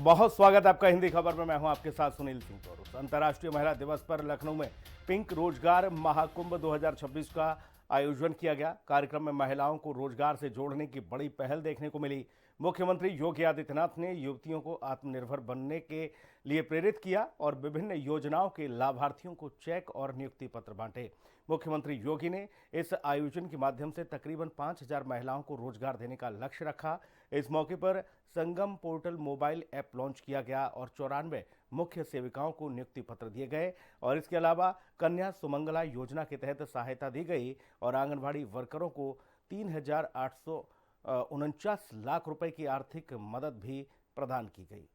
बहुत स्वागत है आपका हिंदी खबर में। मैं हूं आपके साथ सुनील सिंह तोरुस। अंतर्राष्ट्रीय महिला दिवस पर लखनऊ में पिंक रोजगार महाकुंभ 2026 का आयोजन किया गया। कार्यक्रम में महिलाओं को रोजगार से जोड़ने की बड़ी पहल देखने को मिली। मुख्यमंत्री योगी आदित्यनाथ ने युवतियों को आत्मनिर्भर बनने के लिए प्रेरित किया और विभिन्न योजनाओं के लाभार्थियों को चेक और नियुक्ति पत्र बांटे। मुख्यमंत्री योगी ने इस आयोजन के माध्यम से तकरीबन 5,000 महिलाओं को रोजगार देने का लक्ष्य रखा। इस मौके पर संगम पोर्टल मोबाइल ऐप लॉन्च किया गया और 94 मुख्य सेविकाओं को नियुक्ति पत्र दिए गए और इसके अलावा कन्या सुमंगला योजना के तहत सहायता दी गई और आंगनबाड़ी वर्करों को 3,849 लाख रुपए की आर्थिक मदद भी प्रदान की गई।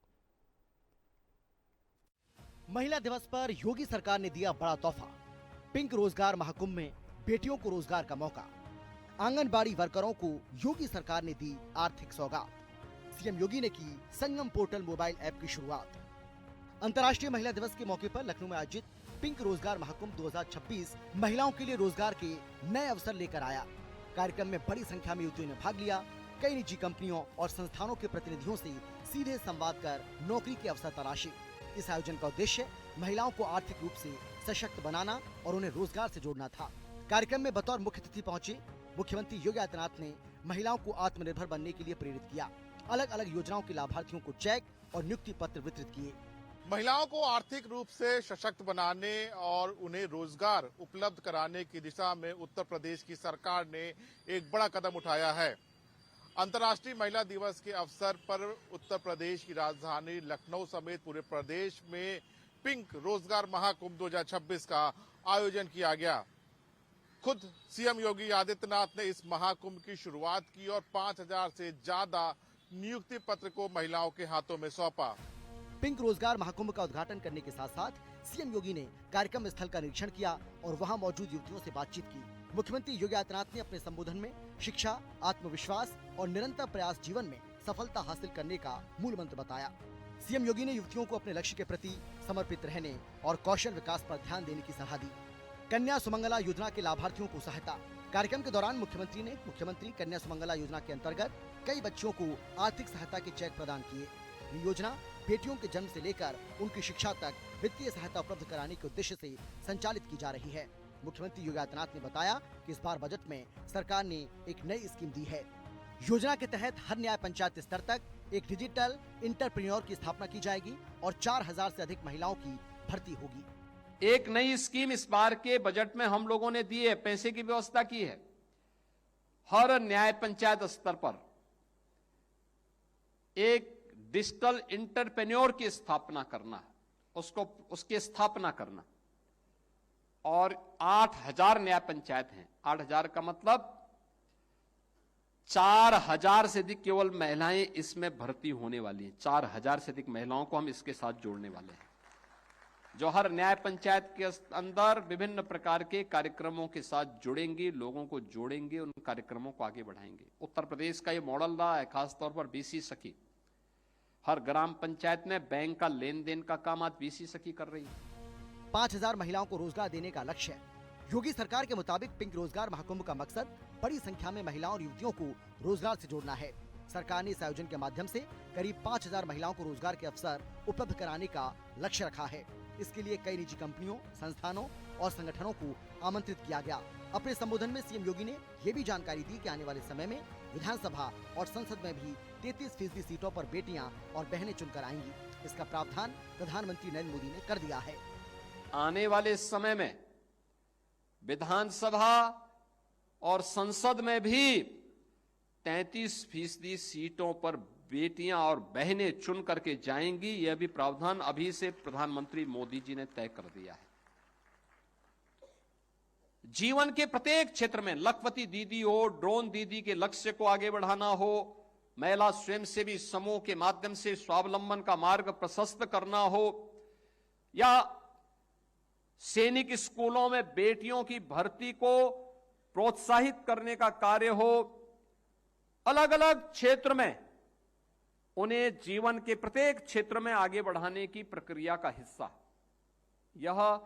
महिला दिवस पर योगी सरकार ने दिया बड़ा तोहफा। पिंक रोजगार महाकुंभ में बेटियों को रोजगार का मौका। आंगनबाड़ी वर्करों को योगी सरकार ने दी आर्थिक सौगात। सीएम योगी ने की संगम पोर्टल मोबाइल ऐप की शुरुआत। अंतर्राष्ट्रीय महिला दिवस के मौके पर लखनऊ में आयोजित पिंक रोजगार महाकुंभ 2026 महिलाओं के लिए रोजगार के नए अवसर लेकर आया। कार्यक्रम में बड़ी संख्या में युवतियों ने भाग लिया। कई निजी कंपनियों और संस्थानों के प्रतिनिधियों से सीधे संवाद कर नौकरी के अवसर तलाशे। इस आयोजन का उद्देश्य महिलाओं को आर्थिक रूप से सशक्त बनाना और उन्हें रोजगार से जोड़ना था। कार्यक्रम में बतौर मुख्य अतिथि पहुंचे मुख्यमंत्री योगी आदित्यनाथ ने महिलाओं को आत्मनिर्भर बनने के लिए प्रेरित किया। अलग अलग योजनाओं के लाभार्थियों को चेक और नियुक्ति पत्र वितरित किए। महिलाओं को आर्थिक रूप से सशक्त बनाने और उन्हें रोजगार उपलब्ध कराने की दिशा में उत्तर प्रदेश की सरकार ने एक बड़ा कदम उठाया है। अंतर्राष्ट्रीय महिला दिवस के अवसर पर उत्तर प्रदेश की राजधानी लखनऊ समेत पूरे प्रदेश में पिंक रोजगार महाकुंभ 2026 का आयोजन किया गया। खुद सीएम योगी आदित्यनाथ ने इस महाकुंभ की शुरुआत की और 5,000 से ज्यादा नियुक्ति पत्र को महिलाओं के हाथों में सौंपा। पिंक रोजगार महाकुंभ का उद्घाटन करने के साथ साथ सीएम योगी ने कार्यक्रम स्थल का निरीक्षण किया और वहां मौजूद युवतियों से बातचीत की। मुख्यमंत्री योगी आदित्यनाथ ने अपने संबोधन में शिक्षा, आत्मविश्वास और निरंतर प्रयास जीवन में सफलता हासिल करने का मूल मंत्र बताया। सीएम योगी ने युवतियों को अपने लक्ष्य के प्रति समर्पित रहने और कौशल विकास पर ध्यान देने की सलाह दी। कन्या सुमंगला योजना के लाभार्थियों को सहायता। कार्यक्रम के दौरान मुख्यमंत्री कन्या सुमंगला योजना के अंतर्गत कई बच्चों को आर्थिक सहायता के चेक प्रदान किए। ये योजना बेटियों के जन्म से लेकर उनकी शिक्षा तक वित्तीय सहायता उपलब्ध कराने के उद्देश्य से संचालित की जा रही है। मुख्यमंत्री योगी आदित्यनाथ ने बताया कि इस बार बजट में सरकार ने एक नई स्कीम दी है। योजना के तहत हर न्याय पंचायत स्तर तक एक डिजिटल इंटरप्रेन्योर की स्थापना की जाएगी और 4,000 से अधिक महिलाओं की भर्ती होगी। एक नई स्कीम इस बार के बजट में हम लोगों ने दी है, पैसे की व्यवस्था की है। हर न्याय पंचायत स्तर पर एक डिजिटल इंटरप्रेन्योर की स्थापना करना, उसकी स्थापना करना और 8,000 न्याय पंचायत हैं। 8,000 का मतलब 4,000 से अधिक केवल महिलाएं इसमें भर्ती होने वाली हैं। 4,000 से अधिक महिलाओं को हम इसके साथ जोड़ने वाले हैं, जो हर न्याय पंचायत के अंदर विभिन्न प्रकार के कार्यक्रमों के साथ जुड़ेंगे, लोगों को जोड़ेंगे, उन कार्यक्रमों को आगे बढ़ाएंगे। उत्तर प्रदेश का ये मॉडल रहा है, खासतौर पर बीसी सखी। हर ग्राम पंचायत में बैंक का लेन देन का काम आज बीसी सखी कर रही है। 5,000 महिलाओं को रोजगार देने का लक्ष्य है। योगी सरकार के मुताबिक पिंक रोजगार महाकुंभ का मकसद बड़ी संख्या में महिलाओं और युवतियों को रोजगार से जोड़ना है। सरकार ने इस आयोजन के माध्यम से करीब 5,000 महिलाओं को रोजगार के अवसर उपलब्ध कराने का लक्ष्य रखा है। इसके लिए कई निजी कंपनियों, संस्थानों और संगठनों को आमंत्रित किया गया। अपने संबोधन में सीएम योगी ने ये भी जानकारी दी कि आने वाले समय में विधानसभा और संसद में भी 33% सीटों पर बेटियां और बहनें चुनकर आएंगी। इसका प्रावधान प्रधानमंत्री नरेंद्र मोदी ने कर दिया है। आने वाले समय में विधानसभा और संसद में भी 33% सीटों पर बेटियां और बहनें चुन करके जाएंगी। यह भी प्रावधान अभी से प्रधानमंत्री मोदी जी ने तय कर दिया है। जीवन के प्रत्येक क्षेत्र में लखपति दीदी हो, ड्रोन दीदी के लक्ष्य को आगे बढ़ाना हो, महिला स्वयंसेवी समूह के माध्यम से स्वावलंबन का मार्ग प्रशस्त करना हो, या सैनिक स्कूलों में बेटियों की भर्ती को प्रोत्साहित करने का कार्य हो, अलग अलग क्षेत्र में उन्हें जीवन के प्रत्येक क्षेत्र में आगे बढ़ाने की प्रक्रिया का हिस्सा यह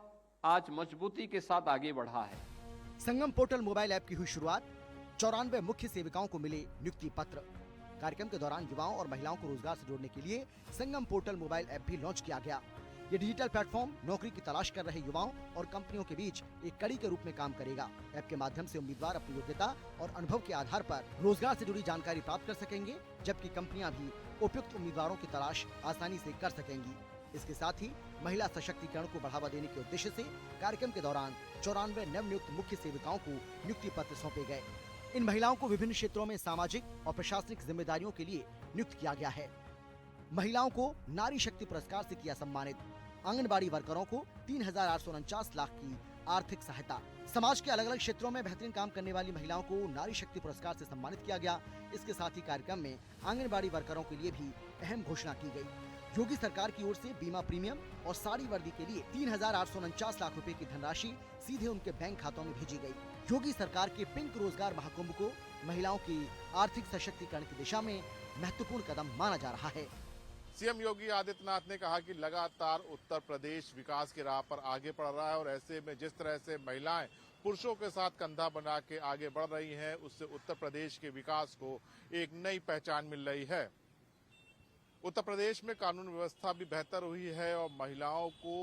आज मजबूती के साथ आगे बढ़ा है। संगम पोर्टल मोबाइल ऐप की हुई शुरुआत। 94 मुख्य सेविकाओं को मिले नियुक्ति पत्र। कार्यक्रम के दौरान युवाओं और महिलाओं को रोजगार से जोड़ने के लिए संगम पोर्टल मोबाइल ऐप भी लॉन्च किया गया। ये डिजिटल प्लेटफॉर्म नौकरी की तलाश कर रहे युवाओं और कंपनियों के बीच एक कड़ी के रूप में काम करेगा। ऐप के माध्यम से उम्मीदवार अपनी योग्यता और अनुभव के आधार पर रोजगार से जुड़ी जानकारी प्राप्त कर सकेंगे, जबकि कंपनियां भी उपयुक्त उम्मीदवारों की तलाश आसानी से कर सकेंगी। इसके साथ ही महिला सशक्तिकरण को बढ़ावा देने के उद्देश्य से कार्यक्रम के दौरान 94 नवनियुक्त मुख्य सेविकाओं को नियुक्ति पत्र सौंपे गए। इन महिलाओं को विभिन्न क्षेत्रों में सामाजिक और प्रशासनिक जिम्मेदारियों के लिए नियुक्त किया गया है। महिलाओं को नारी शक्ति पुरस्कार से किया सम्मानित। आंगनबाड़ी वर्करों को 3,849 लाख की आर्थिक सहायता। समाज के अलग अलग क्षेत्रों में बेहतरीन काम करने वाली महिलाओं को नारी शक्ति पुरस्कार से सम्मानित किया गया। इसके साथ ही कार्यक्रम में आंगनबाड़ी वर्करों के लिए भी अहम घोषणा की गई। योगी सरकार की ओर से बीमा प्रीमियम और साड़ी वर्दी के लिए 3,849 लाख रुपए की धनराशि सीधे उनके बैंक खातों में भेजी गई। योगी सरकार के पिंक रोजगार महाकुंभ को महिलाओं की आर्थिक सशक्तिकरण की दिशा में महत्वपूर्ण कदम माना जा रहा है। सीएम योगी आदित्यनाथ ने कहा कि लगातार उत्तर प्रदेश विकास की राह पर आगे बढ़ रहा है और ऐसे में जिस तरह से महिलाएं पुरुषों के साथ कंधा बना के आगे बढ़ रही हैं, उससे उत्तर प्रदेश के विकास को एक नई पहचान मिल रही है। उत्तर प्रदेश में कानून व्यवस्था भी बेहतर हुई है और महिलाओं को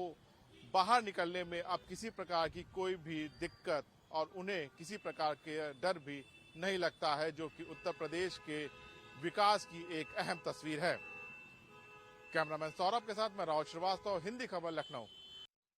बाहर निकलने में अब किसी प्रकार की कोई भी दिक्कत और उन्हें किसी प्रकार के डर भी नहीं लगता है, जो कि उत्तर प्रदेश के विकास की एक अहम तस्वीर है। कैमरामैन सौरभ के साथ मैं राहुल श्रीवास्तव, हिंदी खबर, लखनऊ।